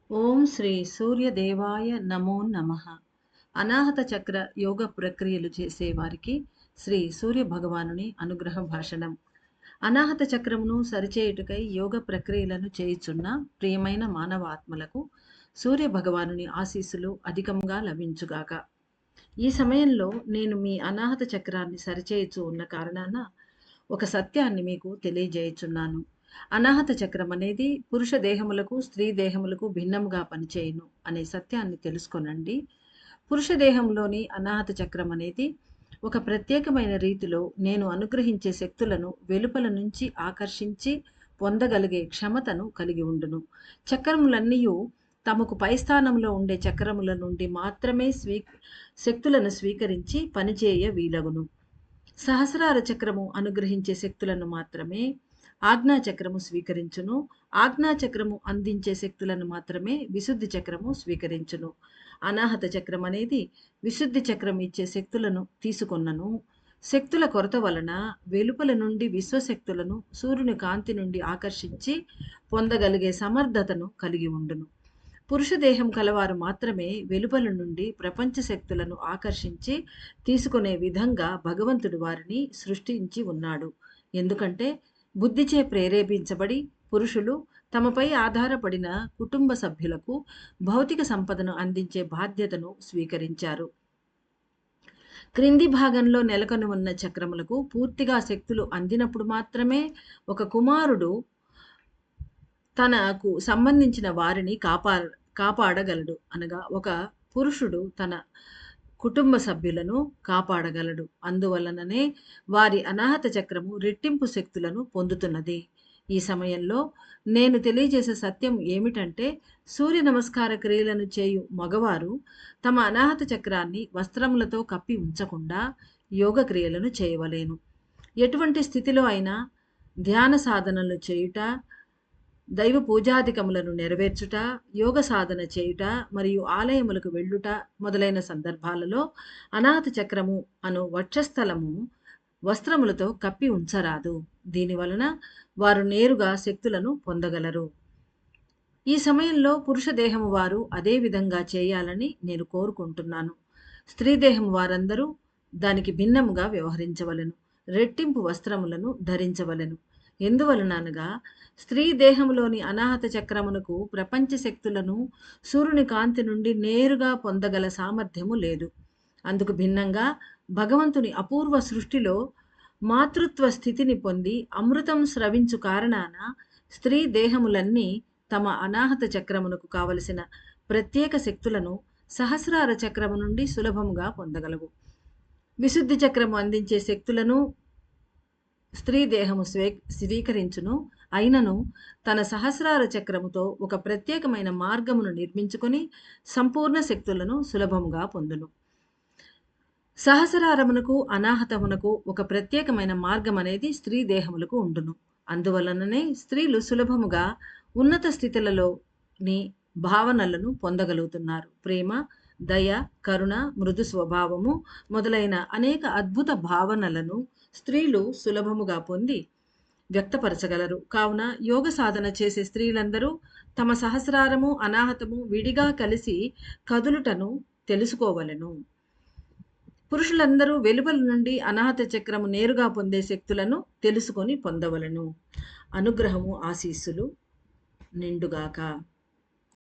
ఓం శ్రీ సూర్యదేవాయ నమో నమః. అనాహత చక్ర యోగ ప్రక్రియలు చేసే వారికి శ్రీ సూర్య భగవానుని అనుగ్రహ భాషణం. అనాహత చక్రమును సరిచేయుటకై యోగ ప్రక్రియలను చేయుచున్న ప్రియమైన మానవ ఆత్మలకు సూర్య భగవానుని ఆశీస్సులు అధికంగా లభించుగాక. ఈ సమయంలో నేను మీ అనాహత చక్రాన్ని సరిచేయుచు ఉన్న కారణాన ఒక సత్యాన్ని మీకు తెలియజేయుచున్నాను. అనాహత చక్రం అనేది పురుష దేహములకు స్త్రీ దేహములకు భిన్నముగా పనిచేయును అనే సత్యాన్ని తెలుసుకొనండి. పురుష దేహంలోని అనాహత చక్రం అనేది ఒక ప్రత్యేకమైన రీతిలో నేను అనుగ్రహించే శక్తులను వెలుపల నుంచి ఆకర్షించి పొందగలిగే క్షమతను కలిగి ఉండును. చక్రములన్నీయు తమకు పై స్థానంలో ఉండే చక్రముల నుండి మాత్రమే శక్తులను స్వీకరించి పనిచేయ వీలగును. సహస్రార చక్రము అనుగ్రహించే శక్తులను మాత్రమే ఆజ్ఞా చక్రము స్వీకరించును. ఆజ్ఞా చక్రము అందించే శక్తులను మాత్రమే విశుద్ధి చక్రము స్వీకరించును. అనాహత చక్రం అనేది విశుద్ధి చక్రం ఇచ్చే శక్తులను తీసుకొన్నను. శక్తుల కొరత వలన వెలుపల నుండి విశ్వశక్తులను సూర్యుని కాంతి నుండి ఆకర్షించి పొందగలిగే సమర్థతను కలిగి ఉండును. పురుష దేహం కలవారు మాత్రమే వెలుపల నుండి ప్రపంచ శక్తులను ఆకర్షించి తీసుకునే విధంగా భగవంతుడు వారిని సృష్టించి ఉన్నాడు. ఎందుకంటే బుద్ధిచే ప్రేరేపించబడి పురుషులు తమపై ఆధారపడిన కుటుంబ సభ్యులకు భౌతిక సంపదను అందించే బాధ్యతను స్వీకరించారు. క్రింది భాగంలో నెలకొని ఉన్న చక్రములకు పూర్తిగా శక్తులు అందినప్పుడు మాత్రమే ఒక కుమారుడు తనకు సంబంధించిన వారిని కాపాడగలడు. అనగా ఒక పురుషుడు తన కుటుంబ సభ్యులను కాపాడగలడు. అందువలననే వారి అనాహత చక్రము రెట్టింపు శక్తులను పొందుతున్నది. ఈ సమయంలో నేను తెలియజేసే సత్యం ఏమిటంటే, సూర్య నమస్కార క్రియలను చేయు మగవారు తమ అనాహత చక్రాన్ని వస్త్రములతో కప్పి ఉంచకుండా యోగ క్రియలను చేయవలేను. ఎటువంటి స్థితిలో అయినా ధ్యాన సాధనలు చేయుట, దైవ పూజాధికములను నెరవేర్చుట, యోగ సాధన చేయుట మరియు ఆలయములకు వెళ్ళుట మొదలైన సందర్భాలలో అనాహత చక్రము అను వక్షస్థలము వస్త్రములతో కప్పి ఉంచరాదు. దీనివలన వారు నేరుగా శక్తులను పొందగలరు. ఈ సమయంలో పురుష దేహము వారు అదే విధంగా చేయాలని నేను కోరుకుంటున్నాను. స్త్రీ దేహము వారందరూ దానికి భిన్నముగా వ్యవహరించవలెను. రెట్టింపు వస్త్రములను ధరించవలెను. ఎందువలన అనగా స్త్రీ దేహంలోని అనాహత చక్రమునకు ప్రపంచ శక్తులను సూర్యుని కాంతి నుండి నేరుగా పొందగల సామర్థ్యము లేదు. అందుకు భిన్నంగా భగవంతుని అపూర్వ సృష్టిలో మాతృత్వ స్థితిని పొంది అమృతం స్రవించు కారణాన స్త్రీ దేహములన్నీ తమ అనాహత చక్రమునకు కావలసిన ప్రత్యేక శక్తులను సహస్రార చక్రము నుండి సులభముగా పొందగలవు. విశుద్ధి చక్రము అందించే శక్తులను స్త్రీ దేహము స్వీకరించును. అయినను తన సహస్రార చక్రముతో ఒక ప్రత్యేకమైన మార్గమును నిర్మించుకొని సంపూర్ణ శక్తులను సులభముగా పొందును. సహస్రారమునకు అనాహతమునకు ఒక ప్రత్యేకమైన మార్గం అనేది స్త్రీ దేహములకు ఉండును. అందువలననే స్త్రీలు సులభముగా ఉన్నత స్థితులలోని భావనలను పొందగలుగుతున్నారు. ప్రేమ, దయ, కరుణ, మృదు స్వభావము మొదలైన అనేక అద్భుత భావనలను స్త్రీలు సులభముగా పొంది వ్యక్తపరచగలరు. కావున యోగ సాధన చేసే స్త్రీలందరూ తమ సహస్రారము అనాహతము విడిగా కలిసి కదులుటను తెలుసుకోవలెను. పురుషులందరూ వెలుపల నుండి అనాహత చక్రము నేరుగా పొందే శక్తులను తెలుసుకొని పొందవలను. అనుగ్రహము ఆశీస్సులు నిండుగాక.